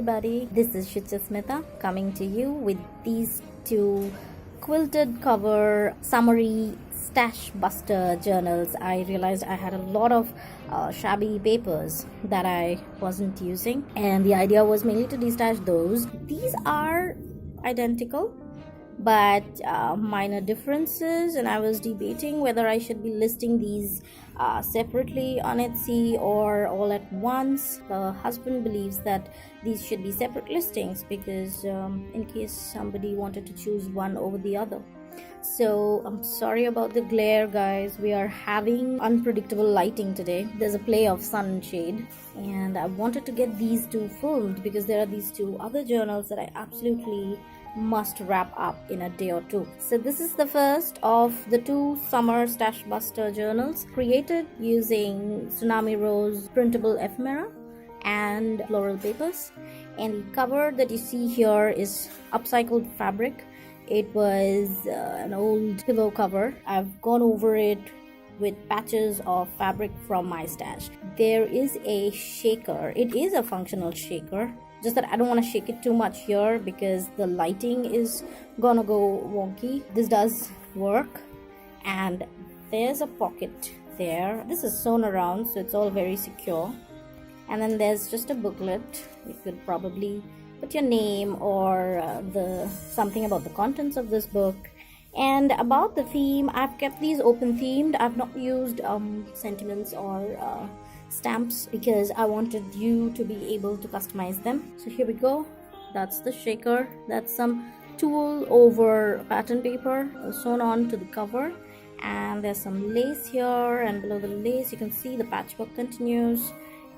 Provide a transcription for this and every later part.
everybody, this is Smita coming to you with these two quilted cover summary stashbuster journals. I realized I had a lot of shabby papers that I wasn't using, and the idea was mainly to destash those. These are identical but minor differences, and I was debating whether I should be listing these separately on Etsy or all at once. The husband believes that these should be separate listings because in case somebody wanted to choose one over the other. So I'm sorry about the glare, guys. We are having unpredictable lighting today. There's a play of sun and shade, and I wanted to get these two filmed because there are these two other journals that I absolutely must wrap up in a day or two. So this is the first of the two summer stashbuster journals created using Tsunami Rose printable ephemera and floral papers, and the cover that you see here is upcycled fabric. It was an old pillow cover. I've gone over it with patches of fabric from my stash. There is a shaker. It is a functional shaker, just that I don't want to shake it too much here because the lighting is gonna go wonky. This does work, and there's a pocket there. This is sewn around, so it's all very secure. And then there's just a booklet. You could probably put your name or something about the contents of this book. And about the theme, I've kept these open themed. I've not used sentiments or stamps because I wanted you to be able to customize them. So here we go. That's the shaker. That's some tulle over pattern paper sewn on to the cover, and there's some lace here, and below the lace you can see the patchwork continues.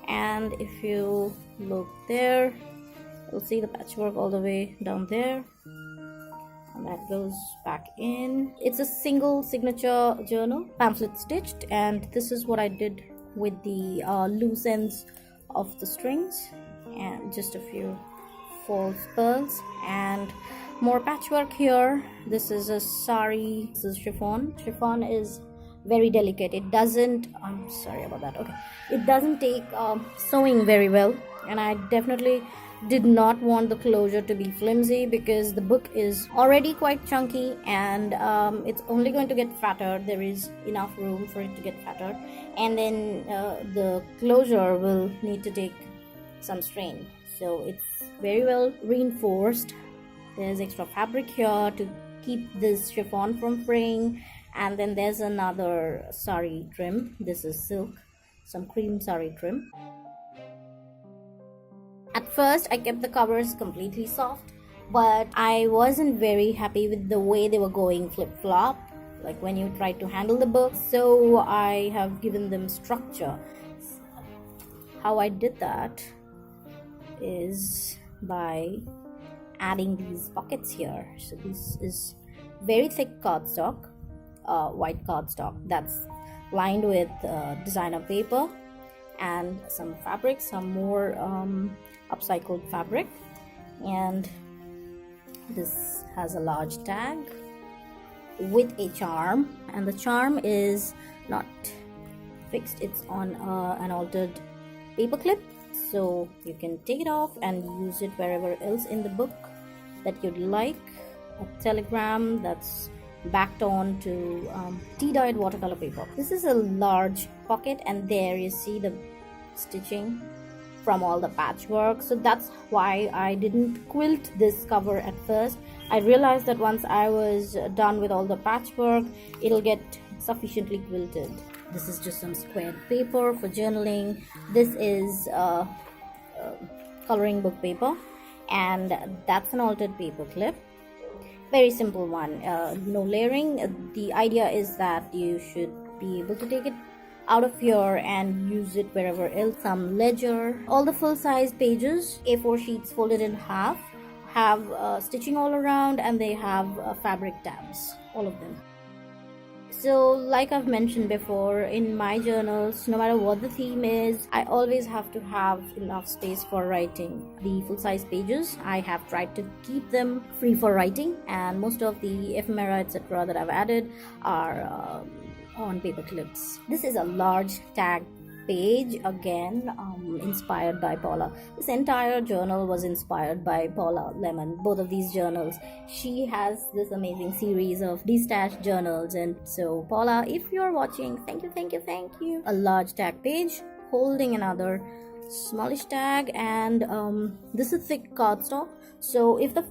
And if you look there, you'll see the patchwork all the way down there, and that goes back in. It's a single signature journal, pamphlet stitched, and this is what I did with the loose ends of the strings and just a few false pearls and more patchwork here. This is a sari. This is chiffon. Chiffon is very delicate. It doesn't, I'm sorry about that, okay, it doesn't take sewing very well, and I definitely did not want the closure to be flimsy because the book is already quite chunky, and it's only going to get fatter. There is enough room for it to get fatter, and then the closure will need to take some strain. So it's very well reinforced. There's extra fabric here to keep this chiffon from fraying, and then there's another sari trim. This is silk, some cream sari trim. At first, I kept the covers completely soft, but I wasn't very happy with the way they were going flip-flop, like when you try to handle the book, so I have given them structure. How I did that is by adding these pockets here. So this is very thick cardstock, white cardstock that's lined with designer paper and some fabric, some more upcycled fabric, and this has a large tag with a charm, and the charm is not fixed, it's on an altered paper clip, so you can take it off and use it wherever else in the book that you'd like. A telegram that's backed on to tea-dyed watercolor paper. This is a large pocket, and there you see the stitching from all the patchwork. So that's why I didn't quilt this cover at first. I realized that once I was done with all the patchwork, it'll get sufficiently quilted. This is just some squared paper for journaling. This is coloring book paper, and that's an altered paper clip. Very simple one, no layering. The idea is that you should be able to take it out of here and use it wherever else. Some ledger. All the full-size pages, A4 sheets folded in half, have stitching all around, and they have fabric tabs, all of them. So like I've mentioned before, in my journals, no matter what the theme is, I always have to have enough space for writing. The full-size pages, I have tried to keep them free for writing, and most of the ephemera etc. that I've added are on paper clips. This is a large tag page again, inspired by Paula. This entire journal was inspired by Paula Lemmon, both of these journals. She has this amazing series of destashed journals, and so Paula, if you're watching, thank you. A large tag page holding another smallish tag, and this is thick cardstock. So if the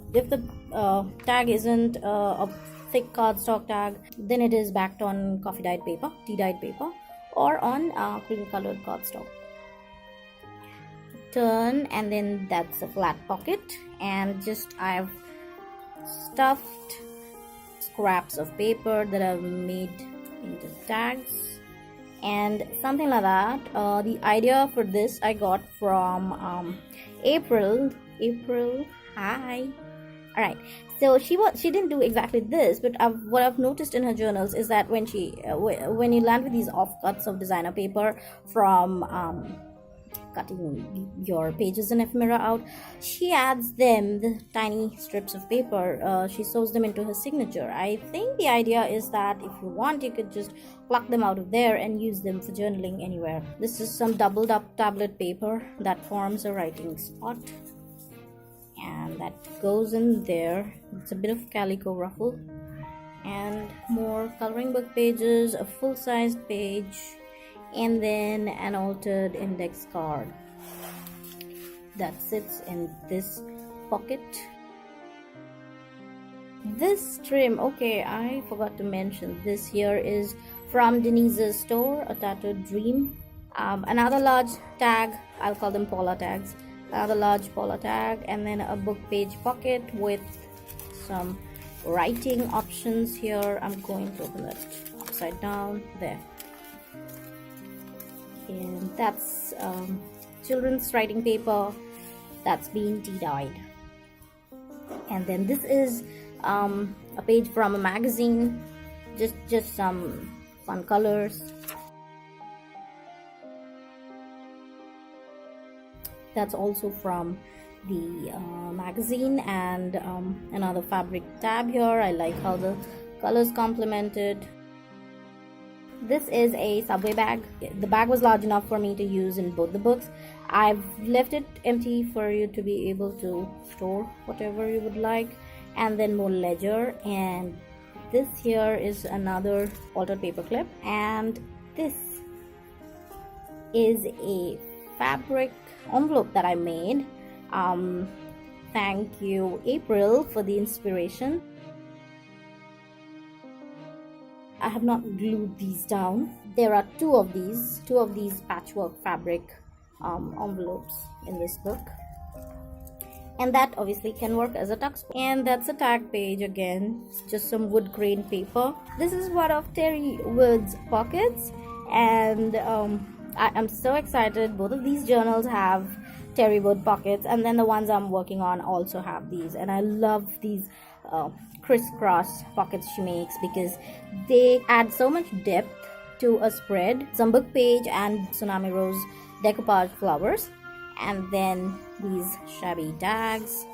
tag isn't a thick cardstock tag, then it is backed on coffee dyed paper, tea dyed paper, or on cream colored cardstock. Turn, and then that's a flat pocket, and just I've stuffed scraps of paper that I've made into tags and something like that. The idea for this I got from April. Hi. All right, so she didn't do exactly this, but what I've noticed in her journals is that when you land with these offcuts of designer paper from cutting your pages and ephemera out, she adds them, the tiny strips of paper, she sews them into her signature. I think the idea is that if you want, you could just pluck them out of there and use them for journaling anywhere. This is some doubled up tablet paper that forms a writing spot, and that goes in there. It's a bit of calico ruffle, and more coloring book pages, a full-sized page, and then an altered index card that sits in this pocket. This trim, okay, I forgot to mention, this here is from Denise's store, a Tattered Dream. Another large tag, I'll call them Paula tags, another large Paula tag, and then a book page pocket with some writing options here. I'm going to open it upside down there, and that's children's writing paper that's been tea dyed. And then this is a page from a magazine, just some fun colors. That's also from the magazine, and another fabric tab here. I like how the colors complemented. This is a subway bag. The bag was large enough for me to use in both the books. I've left it empty for you to be able to store whatever you would like. And then more ledger, and this here is another altered paper clip, and this is a fabric envelope that I made. Thank you, April, for the inspiration. I have not glued these down. There are two of these patchwork fabric envelopes in this book, and that obviously can work as a tuck spot. And that's a tag page again, just some wood grain paper. This is one of Terri Wood's pockets, and I'm so excited. Both of these journals have Terri Wood pockets, and then the ones I'm working on also have these, and I love these crisscross pockets she makes because they add so much depth to a spread. Some book page and Tsunami rose decoupage flowers, and then these shabby tags.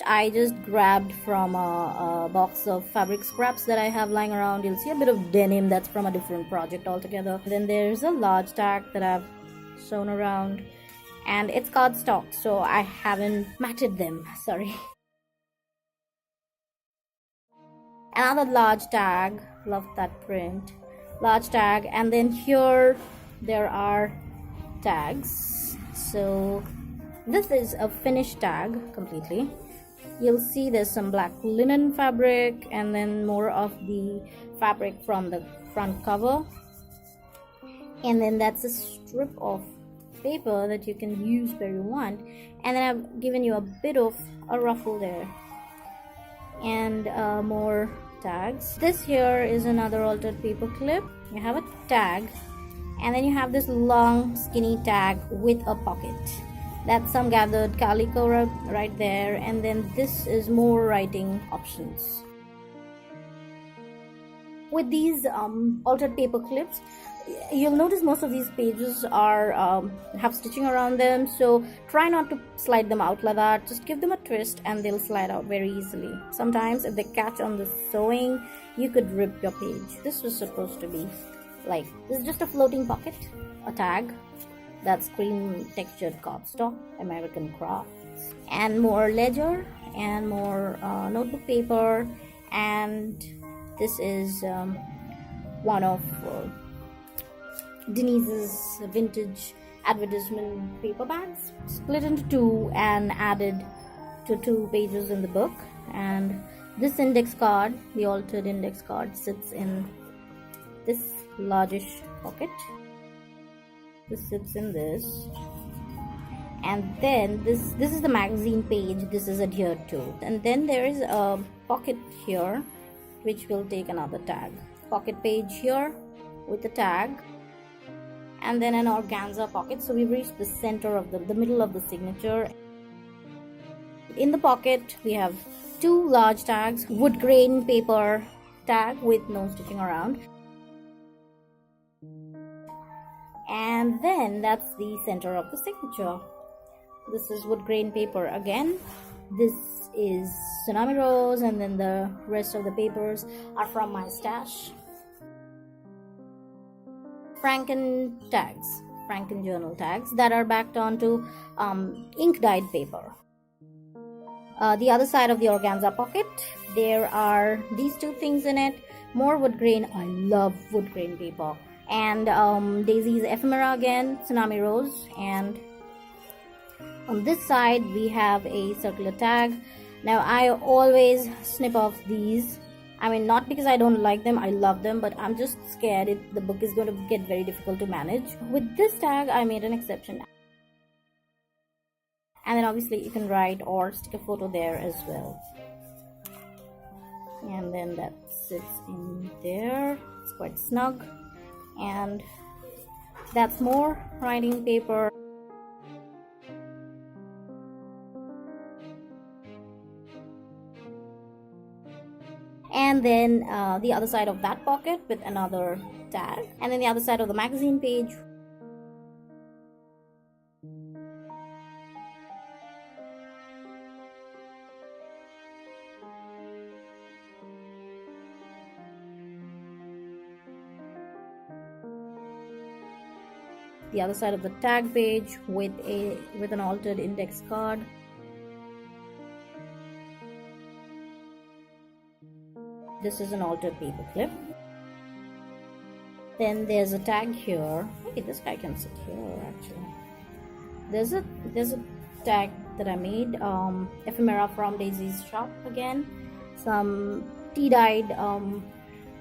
I just grabbed from a box of fabric scraps that I have lying around. You'll see a bit of denim that's from a different project altogether. Then there's a large tag that I've sewn around, and it's cardstock, so I haven't matted them, sorry. Another large tag, love that print, large tag, and then here there are tags. So this is a finished tag completely. You'll see there's some black linen fabric, and then more of the fabric from the front cover, and then that's a strip of paper that you can use where you want, and then I've given you a bit of a ruffle there, and more tags. This here is another altered paper clip. You have a tag, and then you have this long skinny tag with a pocket. That's some gathered calico right there, and then this is more writing options. With these altered paper clips, you'll notice most of these pages are have stitching around them, so try not to slide them out like that. Just give them a twist and they'll slide out very easily. Sometimes if they catch on the sewing, you could rip your page. This was supposed to be like, this is just a floating pocket, a tag that's cream textured cardstock, American crafts, and more ledger and more notebook paper. And this is one of Denise's vintage advertisement paper bags, split into two and added to 2 pages in the book. And this index card, the altered index card, sits in this largish pocket. This sits in this, and then this is the magazine page this is adhered to. And then there is a pocket here which will take another tag, pocket page here with the tag, and then an organza pocket. So we've reached the center of the middle of the signature. In the pocket we have 2 large tags, wood grain paper tag with no stitching around, and then that's the center of the signature. This is wood grain paper again. This is Tsunami rose, and then the rest of the papers are from my stash. Franken journal tags that are backed onto ink dyed paper. The other side of the organza pocket, there are these 2 things in it, more wood grain. I love wood grain paper. And Daisy's ephemera again, Tsunami rose. And on this side we have a circular tag. Now I always snip off these. I mean, not because I don't like them, I love them, but I'm just scared the book is going to get very difficult to manage. With this tag I made an exception. And then obviously you can write or stick a photo there as well. And then that sits in there. It's quite snug. And that's more writing paper. And then the other side of that pocket with another tag. And then the other side of the magazine page. The other side of the tag page with an altered index card. This is an altered paper clip. Then there's a tag here. Hey, this guy can sit here actually. There's a tag that I made, ephemera from Daisy's shop again. Some tea-dyed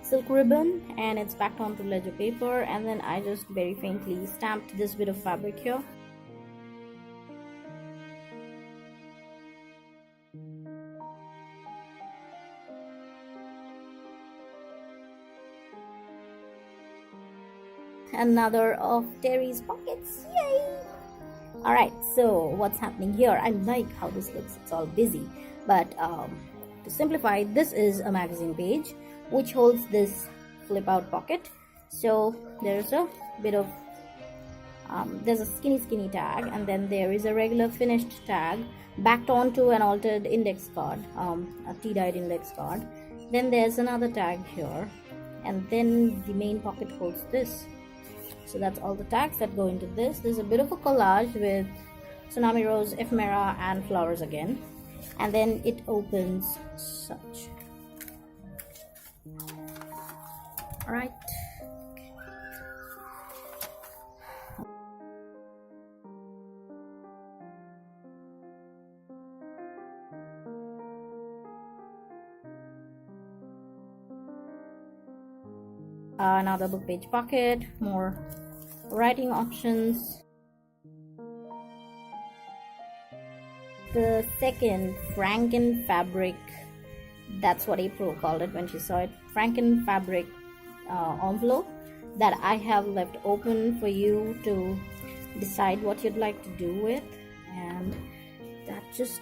silk ribbon, and it's backed onto ledger paper, and then I just very faintly stamped this bit of fabric here. Another of Terry's pockets, yay! Alright, so what's happening here? I like how this looks, it's all busy, but to simplify, this is a magazine page which holds this flip out pocket. So there's a bit of there's a skinny tag, and then there is a regular finished tag backed onto an altered index card, a tea-dyed index card. Then there's another tag here, and then the main pocket holds this. So that's all the tags that go into this. There's a bit of a collage with Tsunami rose, ephemera, and flowers again, and then it opens such. Alright. Another book page pocket, more writing options. The second Franken fabric, that's what April called it when she saw it, Franken fabric envelope that I have left open for you to decide what you'd like to do with. And that just,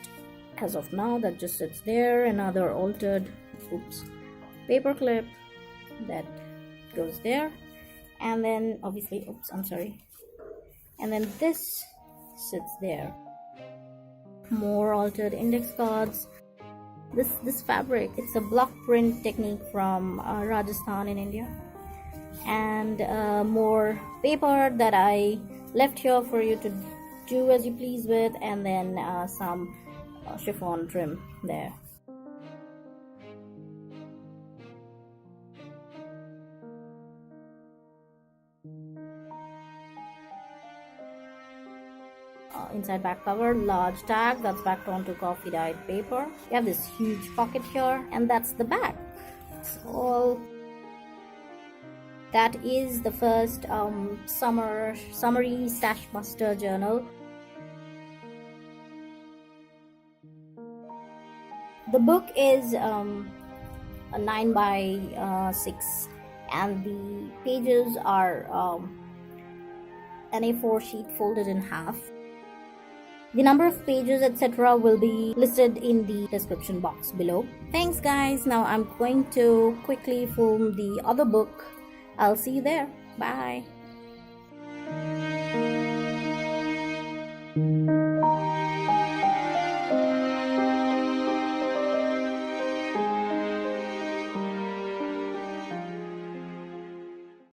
as of now, that just sits there. Another altered paper clip that goes there, and then obviously and then this sits there. More altered index cards. This fabric, it's a block print technique from Rajasthan in India. and more paper that I left here for you to do as you please with, and then some chiffon trim there. Inside back cover, large tag that's backed onto coffee dyed paper. You have this huge pocket here, and that's the back. So that is the first summary stash buster journal. The book is a 9 by 6, and the pages are an A4 sheet folded in half. The number of pages, etc. will be listed in the description box below. Thanks guys. Now I'm going to quickly film the other book. I'll see you there. Bye.